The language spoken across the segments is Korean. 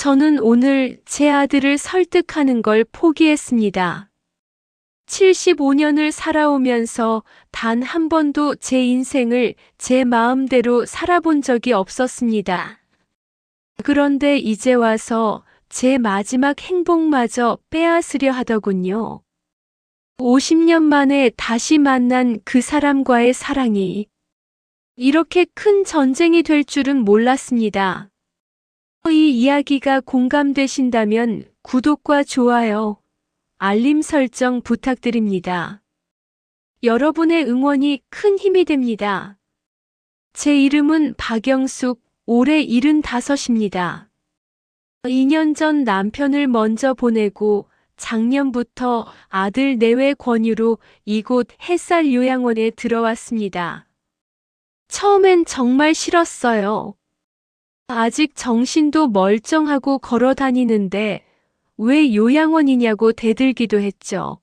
저는 오늘 제 아들을 설득하는 걸 포기했습니다. 75년을 살아오면서 단 한 번도 제 인생을 제 마음대로 살아본 적이 없었습니다. 그런데 이제 와서 제 마지막 행복마저 빼앗으려 하더군요. 50년 만에 다시 만난 그 사람과의 사랑이 이렇게 큰 전쟁이 될 줄은 몰랐습니다. 이 이야기가 공감되신다면 구독과 좋아요, 알림 설정 부탁드립니다. 여러분의 응원이 큰 힘이 됩니다. 제 이름은 박영숙, 올해 75입니다. 2년 전 남편을 먼저 보내고 작년부터 아들 내외 권유로 이곳 햇살 요양원에 들어왔습니다. 처음엔 정말 싫었어요. 아직 정신도 멀쩡하고 걸어 다니는데 왜 요양원이냐고 대들기도 했죠.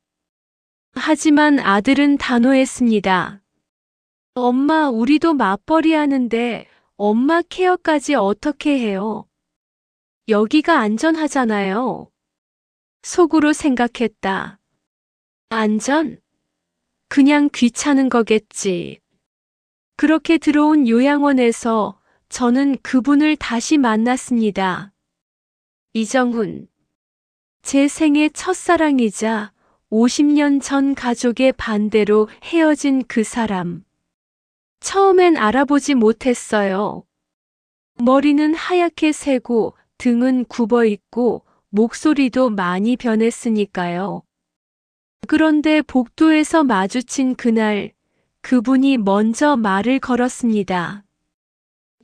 하지만 아들은 단호했습니다. 엄마, 우리도 맞벌이 하는데 엄마 케어까지 어떻게 해요? 여기가 안전하잖아요. 속으로 생각했다. 안전? 그냥 귀찮은 거겠지. 그렇게 들어온 요양원에서 저는 그분을 다시 만났습니다. 이정훈. 제 생애 첫사랑이자 50년 전 가족의 반대로 헤어진 그 사람. 처음엔 알아보지 못했어요. 머리는 하얗게 새고 등은 굽어 있고 목소리도 많이 변했으니까요. 그런데 복도에서 마주친 그날 그분이 먼저 말을 걸었습니다.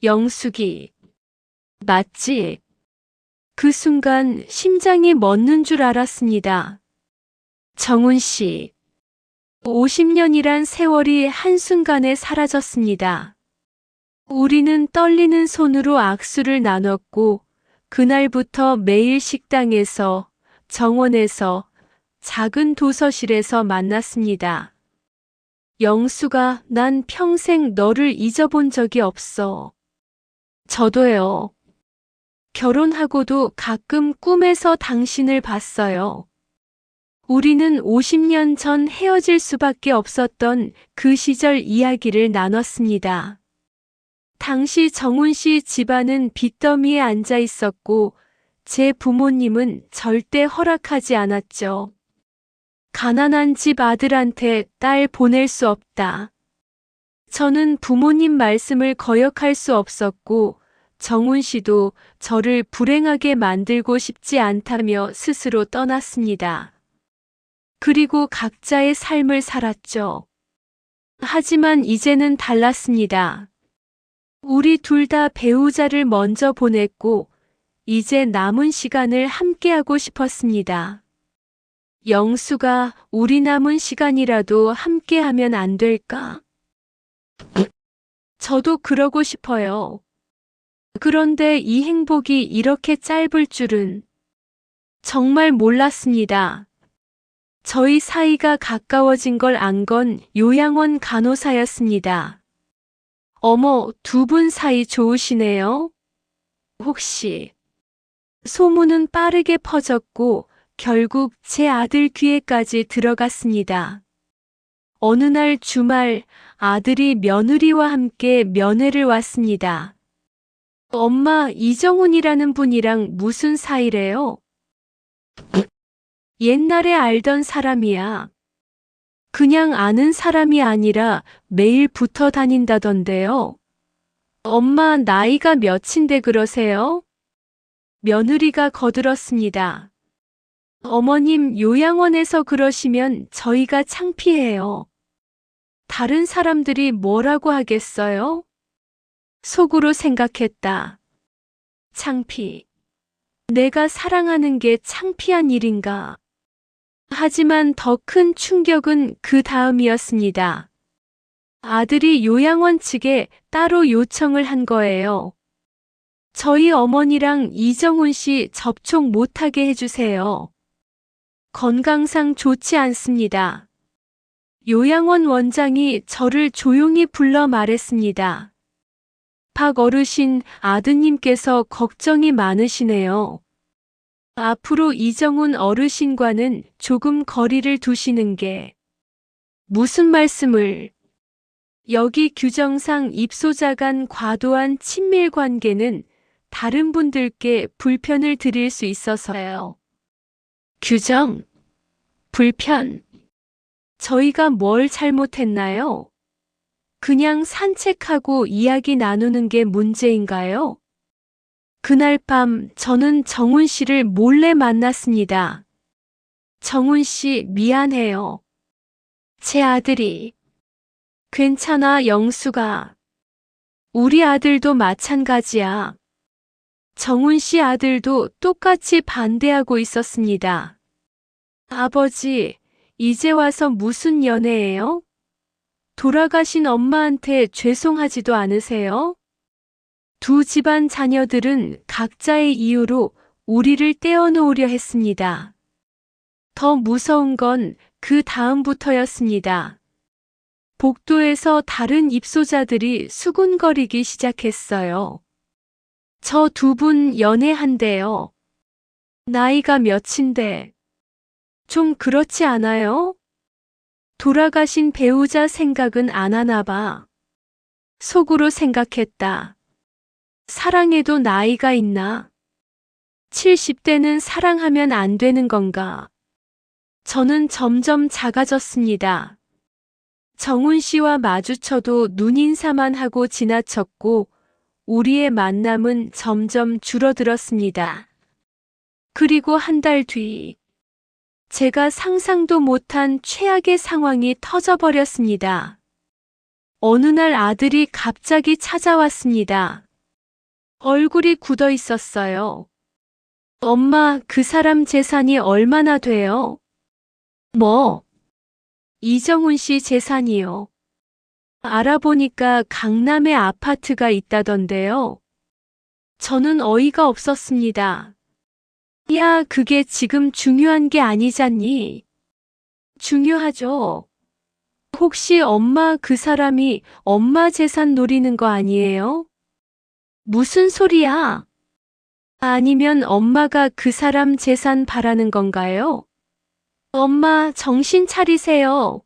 영숙이, 맞지? 그 순간 심장이 멎는 줄 알았습니다. 정훈 씨, 50년이란 세월이 한순간에 사라졌습니다. 우리는 떨리는 손으로 악수를 나눴고 그날부터 매일 식당에서, 정원에서, 작은 도서실에서 만났습니다. 영수가, 난 평생 너를 잊어본 적이 없어. 저도요. 결혼하고도 가끔 꿈에서 당신을 봤어요. 우리는 50년 전 헤어질 수밖에 없었던 그 시절 이야기를 나눴습니다. 당시 정훈 씨 집안은 빚더미에 앉아 있었고 제 부모님은 절대 허락하지 않았죠. 가난한 집 아들한테 딸 보낼 수 없다. 저는 부모님 말씀을 거역할 수 없었고 정훈 씨도 저를 불행하게 만들고 싶지 않다며 스스로 떠났습니다. 그리고 각자의 삶을 살았죠. 하지만 이제는 달랐습니다. 우리 둘 다 배우자를 먼저 보냈고 이제 남은 시간을 함께하고 싶었습니다. 영수가 우리 남은 시간이라도 함께하면 안 될까? 저도 그러고 싶어요. 그런데 이 행복이 이렇게 짧을 줄은 정말 몰랐습니다. 저희 사이가 가까워진 걸 안 건 요양원 간호사였습니다. 어머, 두 분 사이 좋으시네요? 혹시. 소문은 빠르게 퍼졌고 결국 제 아들 귀에까지 들어갔습니다. 어느 날 주말 아들이 며느리와 함께 면회를 왔습니다. 엄마, 이정훈이라는 분이랑 무슨 사이래요? 옛날에 알던 사람이야. 그냥 아는 사람이 아니라 매일 붙어 다닌다던데요. 엄마, 나이가 몇인데 그러세요? 며느리가 거들었습니다. 어머님, 요양원에서 그러시면 저희가 창피해요. 다른 사람들이 뭐라고 하겠어요? 속으로 생각했다. 창피. 내가 사랑하는 게 창피한 일인가? 하지만 더 큰 충격은 그 다음이었습니다. 아들이 요양원 측에 따로 요청을 한 거예요. 저희 어머니랑 이정훈 씨 접촉 못하게 해주세요. 건강상 좋지 않습니다. 요양원 원장이 저를 조용히 불러 말했습니다. 박 어르신, 아드님께서 걱정이 많으시네요. 앞으로 이정훈 어르신과는 조금 거리를 두시는 게 무슨 말씀을. 여기 규정상 입소자 간 과도한 친밀 관계는 다른 분들께 불편을 드릴 수 있어서요. 규정? 불편? 저희가 뭘 잘못했나요? 그냥 산책하고 이야기 나누는 게 문제인가요? 그날 밤 저는 정훈 씨를 몰래 만났습니다. 정훈 씨, 미안해요. 제 아들이. 괜찮아, 영수가. 우리 아들도 마찬가지야. 정훈 씨 아들도 똑같이 반대하고 있었습니다. 아버지, 이제 와서 무슨 연애예요? 돌아가신 엄마한테 죄송하지도 않으세요? 두 집안 자녀들은 각자의 이유로 우리를 떼어놓으려 했습니다. 더 무서운 건 그 다음부터였습니다. 복도에서 다른 입소자들이 수군거리기 시작했어요. 저 두 분 연애한대요. 나이가 몇인데. 좀 그렇지 않아요? 돌아가신 배우자 생각은 안 하나 봐. 속으로 생각했다. 사랑해도 나이가 있나? 70대는 사랑하면 안 되는 건가? 저는 점점 작아졌습니다. 정훈 씨와 마주쳐도 눈인사만 하고 지나쳤고 우리의 만남은 점점 줄어들었습니다. 그리고 한 달 뒤, 제가 상상도 못한 최악의 상황이 터져버렸습니다. 어느 날 아들이 갑자기 찾아왔습니다. 얼굴이 굳어 있었어요. 엄마, 그 사람 재산이 얼마나 돼요? 뭐? 이정훈 씨 재산이요. 알아보니까 강남에 아파트가 있다던데요. 저는 어이가 없었습니다. 야, 그게 지금 중요한 게 아니잖니. 중요하죠. 혹시 엄마 그 사람이 엄마 재산 노리는 거 아니에요? 무슨 소리야? 아니면 엄마가 그 사람 재산 바라는 건가요? 엄마, 정신 차리세요.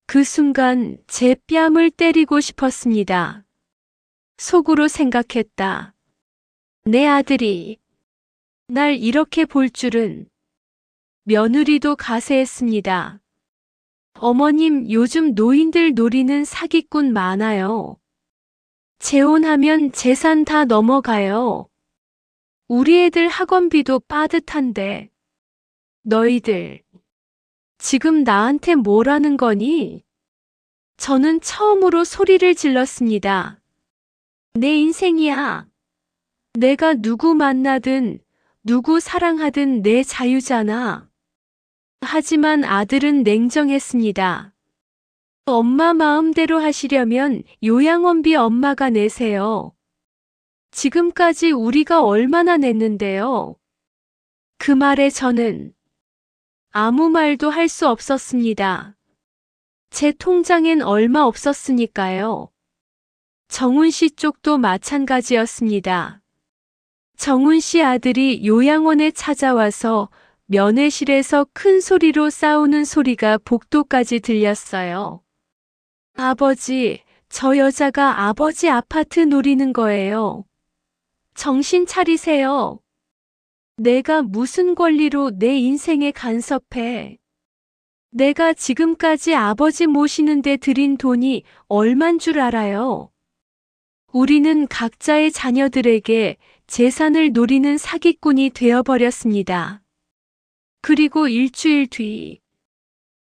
그 순간 제 뺨을 때리고 싶었습니다. 속으로 생각했다. 내 아들이 날 이렇게 볼 줄은. 며느리도 가세했습니다. 어머님, 요즘 노인들 노리는 사기꾼 많아요. 재혼하면 재산 다 넘어가요. 우리 애들 학원비도 빠듯한데. 너희들, 지금 나한테 뭐라는 거니? 저는 처음으로 소리를 질렀습니다. 내 인생이야. 내가 누구 만나든, 누구 사랑하든 내 자유잖아. 하지만 아들은 냉정했습니다. 엄마 마음대로 하시려면 요양원비 엄마가 내세요. 지금까지 우리가 얼마나 냈는데요. 그 말에 저는 아무 말도 할 수 없었습니다. 제 통장엔 얼마 없었으니까요. 정훈 씨 쪽도 마찬가지였습니다. 정훈 씨 아들이 요양원에 찾아와서 면회실에서 큰 소리로 싸우는 소리가 복도까지 들렸어요. 아버지, 저 여자가 아버지 아파트 노리는 거예요. 정신 차리세요. 내가 무슨 권리로 내 인생에 간섭해. 내가 지금까지 아버지 모시는데 들인 돈이 얼만 줄 알아요. 우리는 각자의 자녀들에게 재산을 노리는 사기꾼이 되어버렸습니다. 그리고 일주일 뒤,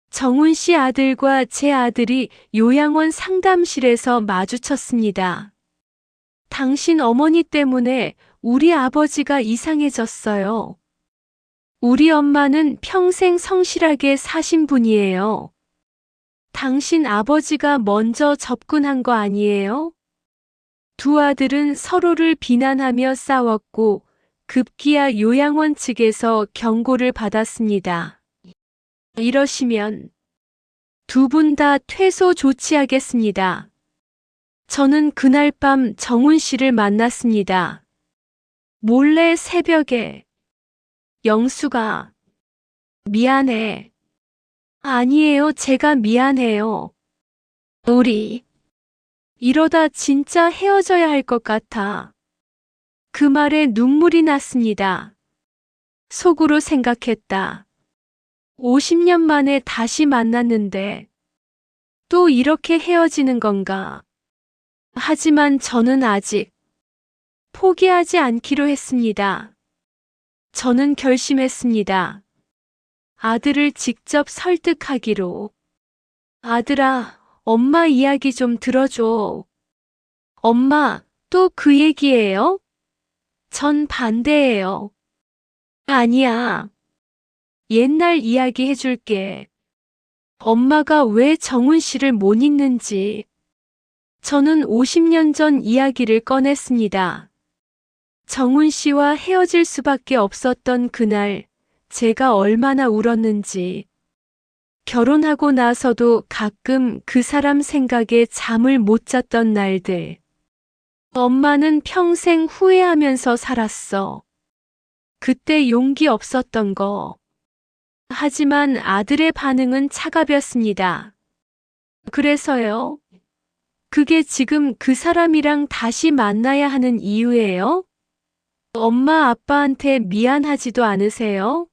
정훈 씨 아들과 제 아들이 요양원 상담실에서 마주쳤습니다. 당신 어머니 때문에 우리 아버지가 이상해졌어요. 우리 엄마는 평생 성실하게 사신 분이에요. 당신 아버지가 먼저 접근한 거 아니에요? 두 아들은 서로를 비난하며 싸웠고 급기야 요양원 측에서 경고를 받았습니다. 이러시면 두 분 다 퇴소 조치하겠습니다. 저는 그날 밤 정훈 씨를 만났습니다. 몰래 새벽에 영수가, 미안해. 아니에요, 제가 미안해요. 우리, 이러다 진짜 헤어져야 할 것 같아. 그 말에 눈물이 났습니다. 속으로 생각했다. 50년 만에 다시 만났는데 또 이렇게 헤어지는 건가? 하지만 저는 아직 포기하지 않기로 했습니다. 저는 결심했습니다. 아들을 직접 설득하기로. 아들아, 엄마 이야기 좀 들어줘. 엄마, 또 그 얘기예요? 전 반대예요. 아니야. 옛날 이야기 해줄게. 엄마가 왜 정훈 씨를 못 잊는지. 저는 50년 전 이야기를 꺼냈습니다. 정훈 씨와 헤어질 수밖에 없었던 그날, 제가 얼마나 울었는지. 결혼하고 나서도 가끔 그 사람 생각에 잠을 못 잤던 날들. 엄마는 평생 후회하면서 살았어. 그때 용기 없었던 거. 하지만 아들의 반응은 차갑였습니다. 그래서요? 그게 지금 그 사람이랑 다시 만나야 하는 이유예요? 엄마 아빠한테 미안하지도 않으세요?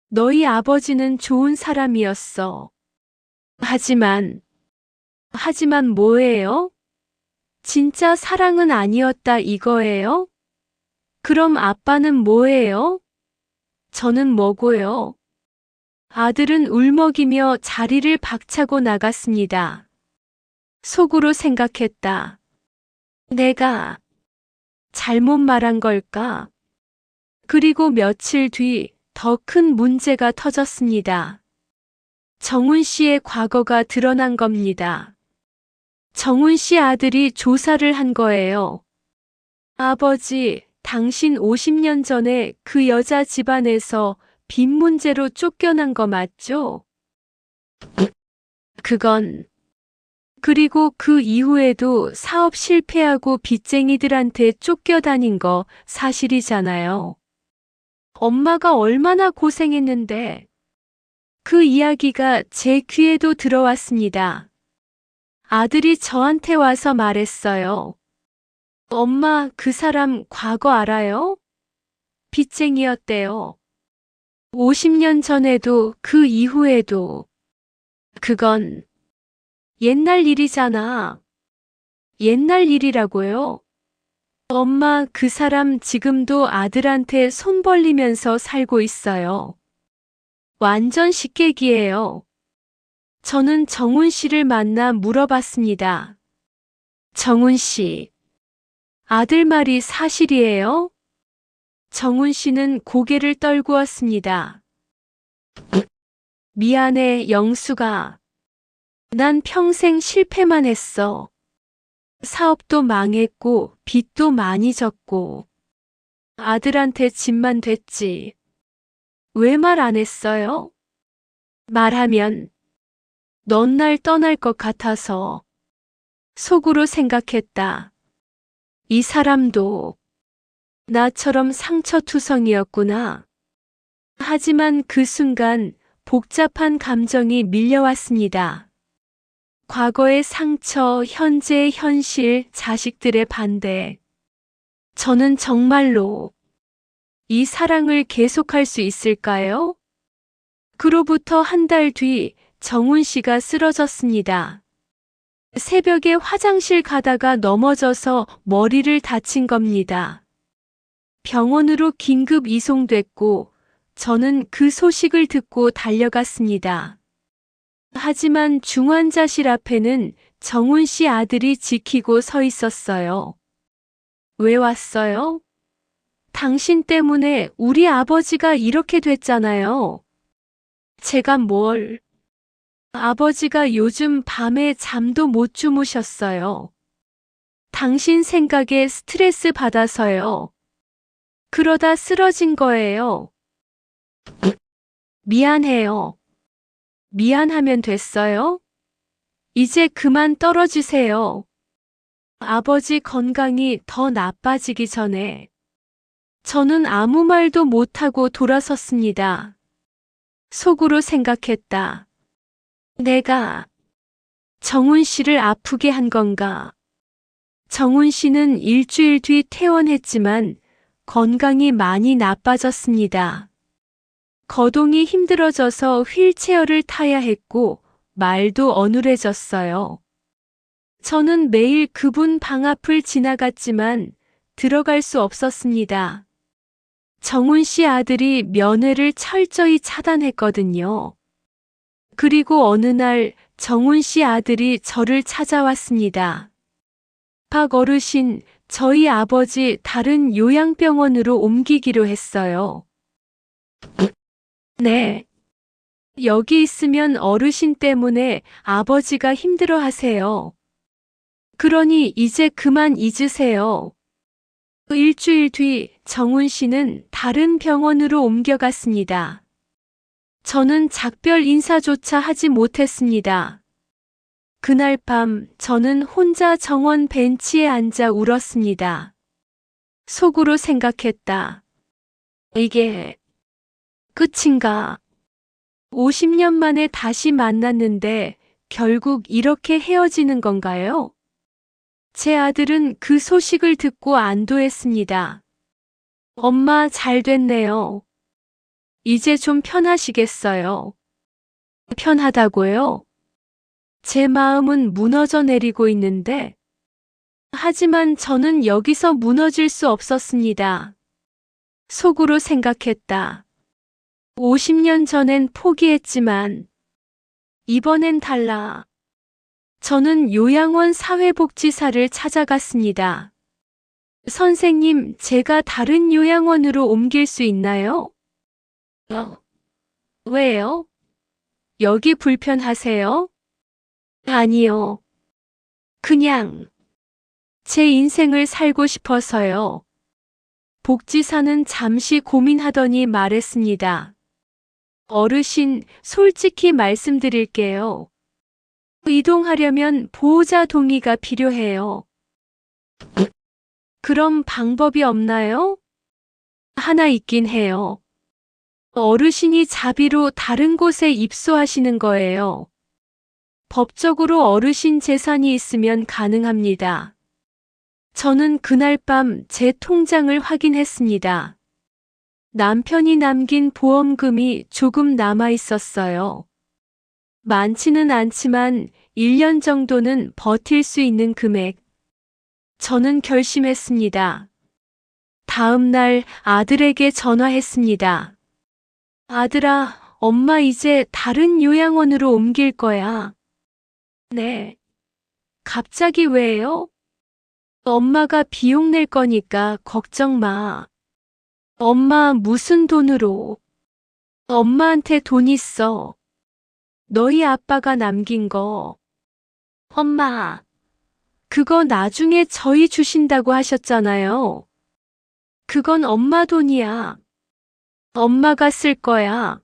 너희 아버지는 좋은 사람이었어. 하지만 뭐예요? 진짜 사랑은 아니었다 이거예요? 그럼 아빠는 뭐예요? 저는 뭐고요? 아들은 울먹이며 자리를 박차고 나갔습니다. 속으로 생각했다. 내가 잘못 말한 걸까? 그리고 며칠 뒤 더 큰 문제가 터졌습니다. 정훈 씨의 과거가 드러난 겁니다. 정훈 씨 아들이 조사를 한 거예요. 아버지, 당신 50년 전에 그 여자 집안에서 빚 문제로 쫓겨난 거 맞죠? 그건. 그리고 그 이후에도 사업 실패하고 빚쟁이들한테 쫓겨다닌 거 사실이잖아요. 엄마가 얼마나 고생했는데. 그 이야기가 제 귀에도 들어왔습니다. 아들이 저한테 와서 말했어요. 엄마, 그 사람 과거 알아요? 빚쟁이였대요. 50년 전에도 그 이후에도. 그건 옛날 일이잖아. 옛날 일이라고요? 엄마, 그 사람 지금도 아들한테 손 벌리면서 살고 있어요. 완전 식객이에요. 저는 정훈 씨를 만나 물어봤습니다. 정훈 씨, 아들 말이 사실이에요? 정훈 씨는 고개를 떨구었습니다. 미안해, 영수가. 난 평생 실패만 했어. 사업도 망했고, 빚도 많이 졌고, 아들한테 짐만 됐지. 왜 말 안 했어요? 말하면, 넌 날 떠날 것 같아서. 속으로 생각했다. 이 사람도 나처럼 상처투성이었구나. 하지만 그 순간 복잡한 감정이 밀려왔습니다. 과거의 상처, 현재의 현실, 자식들의 반대. 저는 정말로 이 사랑을 계속할 수 있을까요? 그로부터 한 달 뒤 정훈 씨가 쓰러졌습니다. 새벽에 화장실 가다가 넘어져서 머리를 다친 겁니다. 병원으로 긴급 이송됐고 저는 그 소식을 듣고 달려갔습니다. 하지만 중환자실 앞에는 정훈 씨 아들이 지키고 서 있었어요. 왜 왔어요? 당신 때문에 우리 아버지가 이렇게 됐잖아요. 제가 뭘? 아버지가 요즘 밤에 잠도 못 주무셨어요. 당신 생각에 스트레스 받아서요. 그러다 쓰러진 거예요. 미안해요. 미안하면 됐어요? 이제 그만 떨어지세요. 아버지 건강이 더 나빠지기 전에. 저는 아무 말도 못하고 돌아섰습니다. 속으로 생각했다. 내가 정훈 씨를 아프게 한 건가? 정훈 씨는 일주일 뒤 퇴원했지만 건강이 많이 나빠졌습니다. 거동이 힘들어져서 휠체어를 타야 했고 말도 어눌해졌어요. 저는 매일 그분 방 앞을 지나갔지만 들어갈 수 없었습니다. 정훈 씨 아들이 면회를 철저히 차단했거든요. 그리고 어느 날 정훈 씨 아들이 저를 찾아왔습니다. 박 어르신, 저희 아버지 다른 요양병원으로 옮기기로 했어요. 네. 여기 있으면 어르신 때문에 아버지가 힘들어 하세요. 그러니 이제 그만 잊으세요. 일주일 뒤 정훈 씨는 다른 병원으로 옮겨갔습니다. 저는 작별 인사조차 하지 못했습니다. 그날 밤 저는 혼자 정원 벤치에 앉아 울었습니다. 속으로 생각했다. 이게 끝인가? 50년 만에 다시 만났는데 결국 이렇게 헤어지는 건가요? 제 아들은 그 소식을 듣고 안도했습니다. 엄마 잘 됐네요. 이제 좀 편하시겠어요? 편하다고요? 제 마음은 무너져 내리고 있는데, 하지만 저는 여기서 무너질 수 없었습니다. 속으로 생각했다. 50년 전엔 포기했지만, 이번엔 달라. 저는 요양원 사회복지사를 찾아갔습니다. 선생님, 제가 다른 요양원으로 옮길 수 있나요? 왜요? 여기 불편하세요? 아니요. 그냥 제 인생을 살고 싶어서요. 복지사는 잠시 고민하더니 말했습니다. 어르신, 솔직히 말씀드릴게요. 이동하려면 보호자 동의가 필요해요. 그럼 방법이 없나요? 하나 있긴 해요. 어르신이 자비로 다른 곳에 입소하시는 거예요. 법적으로 어르신 재산이 있으면 가능합니다. 저는 그날 밤 제 통장을 확인했습니다. 남편이 남긴 보험금이 조금 남아 있었어요. 많지는 않지만 1년 정도는 버틸 수 있는 금액. 저는 결심했습니다. 다음 날 아들에게 전화했습니다. 아들아, 엄마 이제 다른 요양원으로 옮길 거야. 네. 갑자기 왜요? 엄마가 비용 낼 거니까 걱정 마. 엄마 무슨 돈으로? 엄마한테 돈 있어. 너희 아빠가 남긴 거. 엄마, 그거 나중에 저희 주신다고 하셨잖아요. 그건 엄마 돈이야. 엄마가 쓸 거야.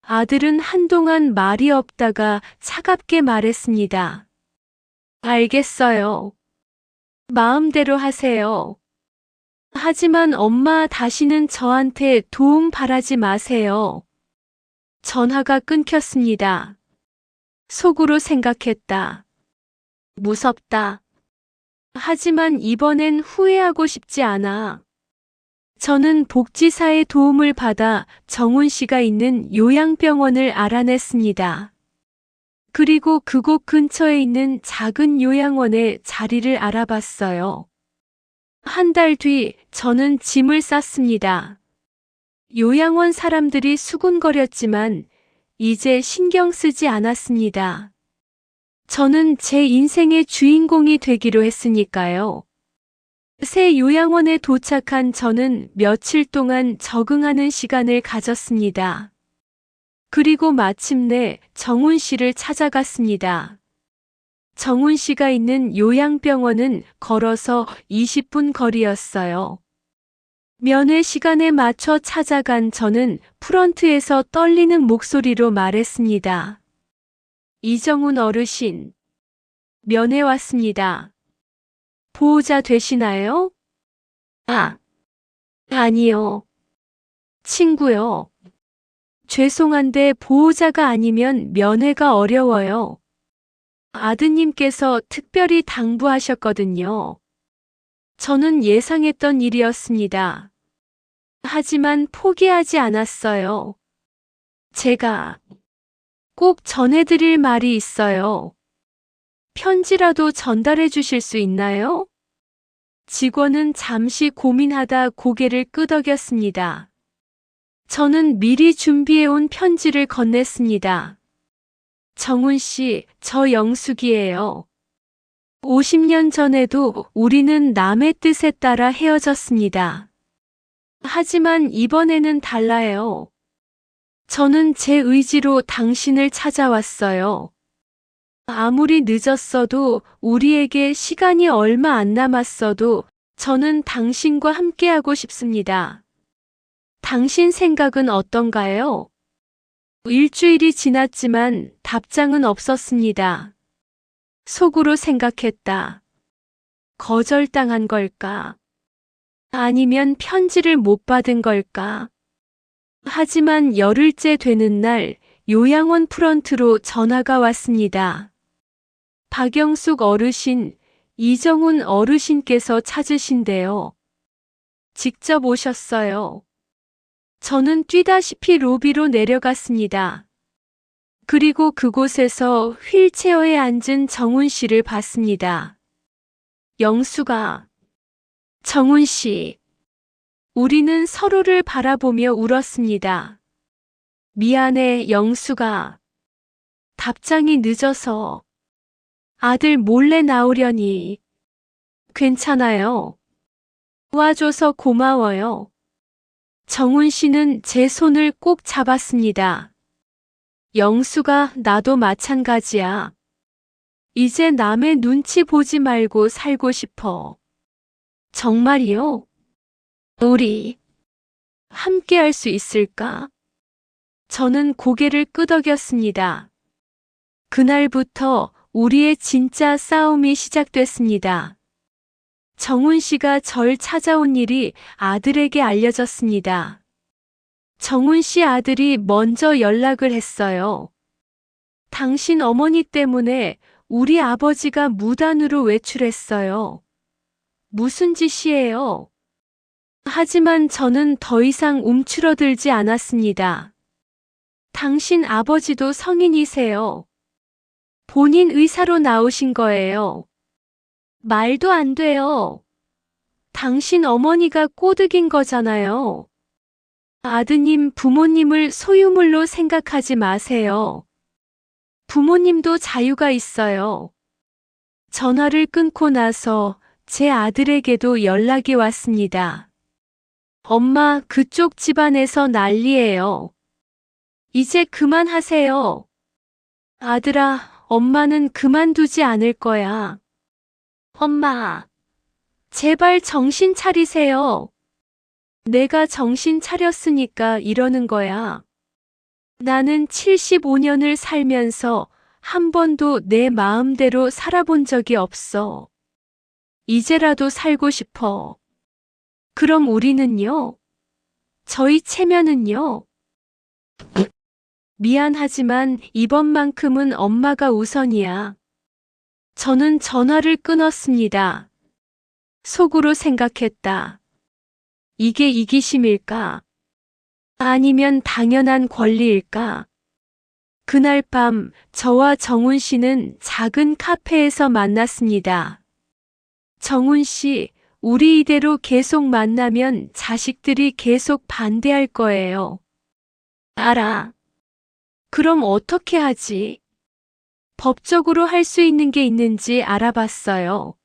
아들은 한동안 말이 없다가 차갑게 말했습니다. 알겠어요. 마음대로 하세요. 하지만 엄마 다시는 저한테 도움 바라지 마세요. 전화가 끊겼습니다. 속으로 생각했다. 무섭다. 하지만 이번엔 후회하고 싶지 않아. 저는 복지사의 도움을 받아 정훈 씨가 있는 요양병원을 알아냈습니다. 그리고 그곳 근처에 있는 작은 요양원에 자리를 알아봤어요. 한 달 뒤 저는 짐을 쌌습니다. 요양원 사람들이 수군거렸지만 이제 신경 쓰지 않았습니다. 저는 제 인생의 주인공이 되기로 했으니까요. 새 요양원에 도착한 저는 며칠 동안 적응하는 시간을 가졌습니다. 그리고 마침내 정훈 씨를 찾아갔습니다. 정훈 씨가 있는 요양병원은 걸어서 20분 거리였어요. 면회 시간에 맞춰 찾아간 저는 프런트에서 떨리는 목소리로 말했습니다. 이정훈 어르신, 면회 왔습니다. 보호자 되시나요? 아, 아니요. 친구요. 죄송한데 보호자가 아니면 면회가 어려워요. 아드님께서 특별히 당부하셨거든요. 저는 예상했던 일이었습니다. 하지만 포기하지 않았어요. 제가 꼭 전해드릴 말이 있어요. 편지라도 전달해 주실 수 있나요? 직원은 잠시 고민하다 고개를 끄덕였습니다. 저는 미리 준비해온 편지를 건넸습니다. 정훈 씨, 저 영숙이에요. 50년 전에도 우리는 남의 뜻에 따라 헤어졌습니다. 하지만 이번에는 달라요. 저는 제 의지로 당신을 찾아왔어요. 아무리 늦었어도 우리에게 시간이 얼마 안 남았어도 저는 당신과 함께하고 싶습니다. 당신 생각은 어떤가요? 일주일이 지났지만 답장은 없었습니다. 속으로 생각했다. 거절당한 걸까? 아니면 편지를 못 받은 걸까? 하지만 열흘째 되는 날 요양원 프런트로 전화가 왔습니다. 박영숙 어르신, 이정훈 어르신께서 찾으신대요. 직접 오셨어요. 저는 뛰다시피 로비로 내려갔습니다. 그리고 그곳에서 휠체어에 앉은 정훈 씨를 봤습니다. 영수가, 정훈 씨. 우리는 서로를 바라보며 울었습니다. 미안해, 영수가. 답장이 늦어서. 아들 몰래 나오려니. 괜찮아요. 와줘서 고마워요. 정훈 씨는 제 손을 꼭 잡았습니다. 영수가, 나도 마찬가지야. 이제 남의 눈치 보지 말고 살고 싶어. 정말이요? 우리 함께 할 수 있을까? 저는 고개를 끄덕였습니다. 그날부터 우리의 진짜 싸움이 시작됐습니다. 정훈 씨가 절 찾아온 일이 아들에게 알려졌습니다. 정훈 씨 아들이 먼저 연락을 했어요. 당신 어머니 때문에 우리 아버지가 무단으로 외출했어요. 무슨 짓이에요? 하지만 저는 더 이상 움츠러들지 않았습니다. 당신 아버지도 성인이세요. 본인 의사로 나오신 거예요. 말도 안 돼요. 당신 어머니가 꼬드긴 거잖아요. 아드님, 부모님을 소유물로 생각하지 마세요. 부모님도 자유가 있어요. 전화를 끊고 나서 제 아들에게도 연락이 왔습니다. 엄마, 그쪽 집안에서 난리예요. 이제 그만하세요. 아들아, 엄마는 그만두지 않을 거야. 엄마, 제발 정신 차리세요. 내가 정신 차렸으니까 이러는 거야. 나는 75년을 살면서 한 번도 내 마음대로 살아본 적이 없어. 이제라도 살고 싶어. 그럼 우리는요? 저희 체면은요? 미안하지만 이번만큼은 엄마가 우선이야. 저는 전화를 끊었습니다. 속으로 생각했다. 이게 이기심일까? 아니면 당연한 권리일까? 그날 밤 저와 정훈 씨는 작은 카페에서 만났습니다. 정훈 씨, 우리 이대로 계속 만나면 자식들이 계속 반대할 거예요. 알아. 그럼 어떻게 하지? 법적으로 할 수 있는 게 있는지 알아봤어요.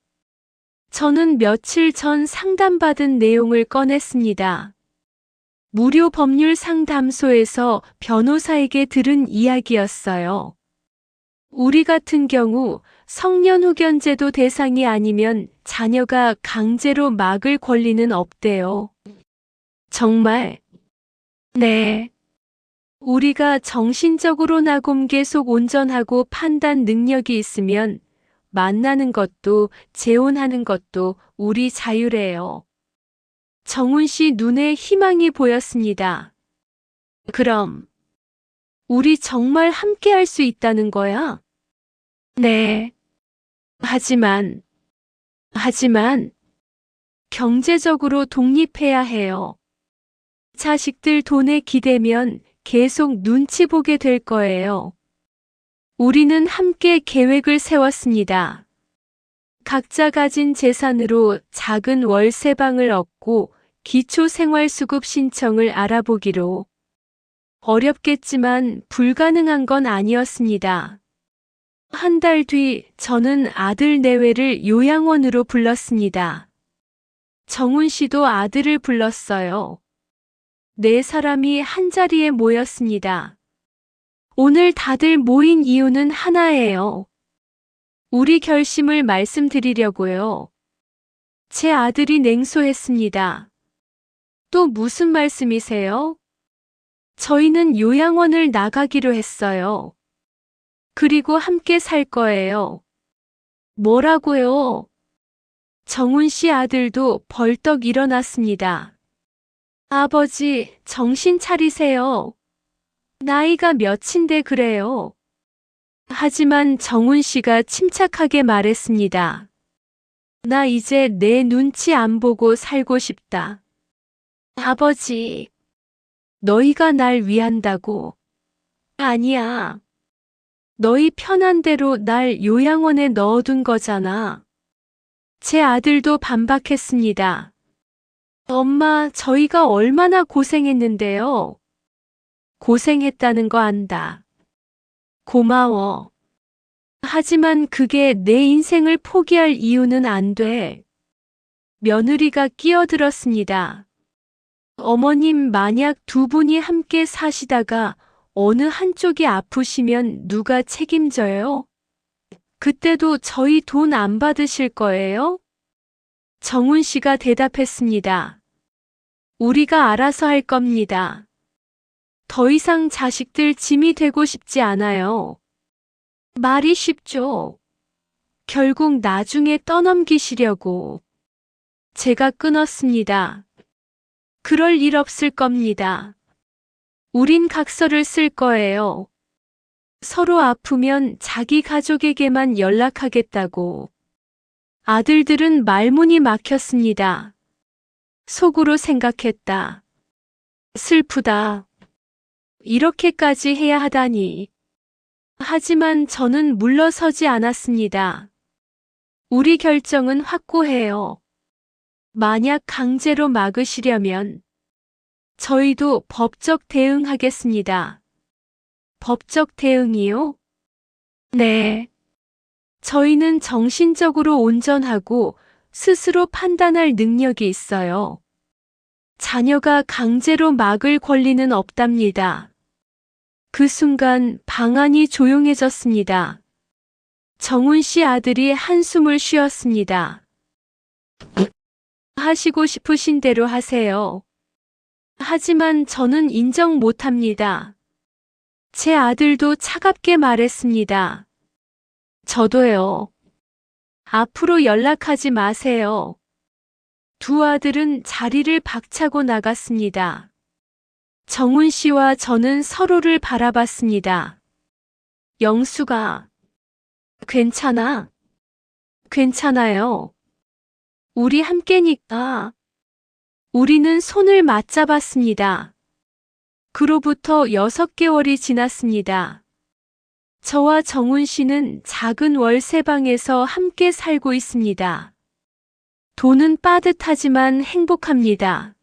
저는 며칠 전 상담받은 내용을 꺼냈습니다. 무료 법률 상담소에서 변호사에게 들은 이야기였어요. 우리 같은 경우 성년 후견제도 대상이 아니면 자녀가 강제로 막을 권리는 없대요. 정말? 네. 우리가 정신적으로나 계속 온전하고 판단 능력이 있으면 만나는 것도 재혼하는 것도 우리 자유래요. 정훈 씨 눈에 희망이 보였습니다. 그럼, 우리 정말 함께 할 수 있다는 거야? 네. 하지만, 경제적으로 독립해야 해요. 자식들 돈에 기대면 계속 눈치 보게 될 거예요. 우리는 함께 계획을 세웠습니다. 각자 가진 재산으로 작은 월세방을 얻고 기초생활수급 신청을 알아보기로. 어렵겠지만 불가능한 건 아니었습니다. 한 달 뒤 저는 아들 내외를 요양원으로 불렀습니다. 정훈 씨도 아들을 불렀어요. 네 사람이 한자리에 모였습니다. 오늘 다들 모인 이유는 하나예요. 우리 결심을 말씀드리려고요. 제 아들이 냉소했습니다. 또 무슨 말씀이세요? 저희는 요양원을 나가기로 했어요. 그리고 함께 살 거예요. 뭐라고요? 정훈 씨 아들도 벌떡 일어났습니다. 아버지, 정신 차리세요. 나이가 몇인데 그래요. 하지만 정훈 씨가 침착하게 말했습니다. 나 이제 내 눈치 안 보고 살고 싶다. 아버지, 너희가 날 위한다고. 아니야. 너희 편한 대로 날 요양원에 넣어둔 거잖아. 제 아들도 반박했습니다. 엄마, 저희가 얼마나 고생했는데요. 고생했다는 거 안다. 고마워. 하지만 그게 내 인생을 포기할 이유는 안 돼. 며느리가 끼어들었습니다. 어머님, 만약 두 분이 함께 사시다가 어느 한쪽이 아프시면 누가 책임져요? 그때도 저희 돈 안 받으실 거예요? 정훈 씨가 대답했습니다. 우리가 알아서 할 겁니다. 더 이상 자식들 짐이 되고 싶지 않아요. 말이 쉽죠. 결국 나중에 떠넘기시려고. 제가 끊었습니다. 그럴 일 없을 겁니다. 우린 각서를 쓸 거예요. 서로 아프면 자기 가족에게만 연락하겠다고. 아들들은 말문이 막혔습니다. 속으로 생각했다. 슬프다. 이렇게까지 해야 하다니. 하지만 저는 물러서지 않았습니다. 우리 결정은 확고해요. 만약 강제로 막으시려면 저희도 법적 대응하겠습니다. 법적 대응이요? 네. 저희는 정신적으로 온전하고 스스로 판단할 능력이 있어요. 자녀가 강제로 막을 권리는 없답니다. 그 순간 방안이 조용해졌습니다. 정훈 씨 아들이 한숨을 쉬었습니다. 하시고 싶으신 대로 하세요. 하지만 저는 인정 못합니다. 제 아들도 차갑게 말했습니다. 저도요. 앞으로 연락하지 마세요. 두 아들은 자리를 박차고 나갔습니다. 정훈 씨와 저는 서로를 바라봤습니다. 영수가, 괜찮아? 괜찮아요. 우리 함께니까. 우리는 손을 맞잡았습니다. 그로부터 6개월이 지났습니다. 저와 정훈 씨는 작은 월세방에서 함께 살고 있습니다. 돈은 빠듯하지만 행복합니다.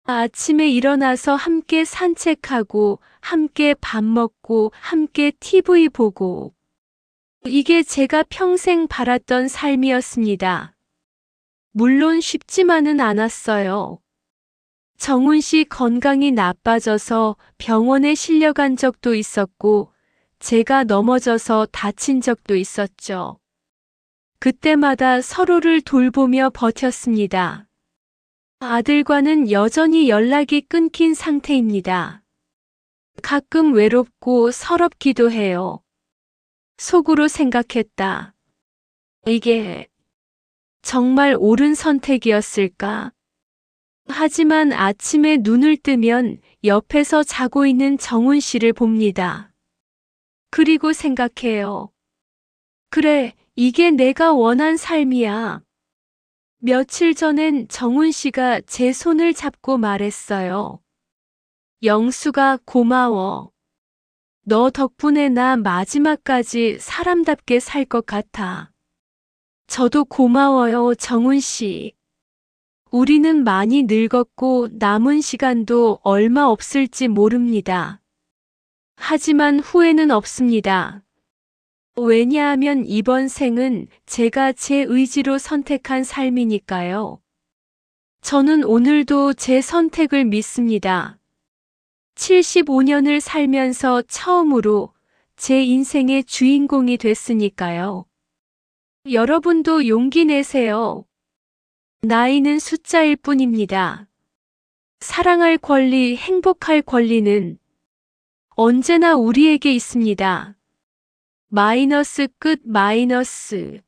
아침에 일어나서 함께 산책하고, 함께 밥 먹고, 함께 TV 보고. 이게 제가 평생 바랐던 삶이었습니다. 물론 쉽지만은 않았어요. 정훈 씨 건강이 나빠져서 병원에 실려간 적도 있었고, 제가 넘어져서 다친 적도 있었죠. 그때마다 서로를 돌보며 버텼습니다. 아들과는 여전히 연락이 끊긴 상태입니다. 가끔 외롭고 서럽기도 해요. 속으로 생각했다. 이게 정말 옳은 선택이었을까? 하지만 아침에 눈을 뜨면 옆에서 자고 있는 정훈 씨를 봅니다. 그리고 생각해요. 그래, 이게 내가 원한 삶이야. 며칠 전엔 정훈 씨가 제 손을 잡고 말했어요. 영수가 고마워. 너 덕분에 나 마지막까지 사람답게 살 것 같아. 저도 고마워요, 정훈 씨. 우리는 많이 늙었고 남은 시간도 얼마 없을지 모릅니다. 하지만 후회는 없습니다. 왜냐하면 이번 생은 제가 제 의지로 선택한 삶이니까요. 저는 오늘도 제 선택을 믿습니다. 75년을 살면서 처음으로 제 인생의 주인공이 됐으니까요. 여러분도 용기 내세요. 나이는 숫자일 뿐입니다. 사랑할 권리, 행복할 권리는 언제나 우리에게 있습니다. 마이너스 끝 마이너스.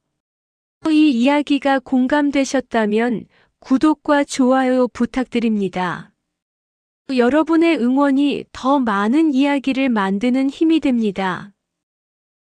이 이야기가 공감되셨다면 구독과 좋아요 부탁드립니다. 여러분의 응원이 더 많은 이야기를 만드는 힘이 됩니다.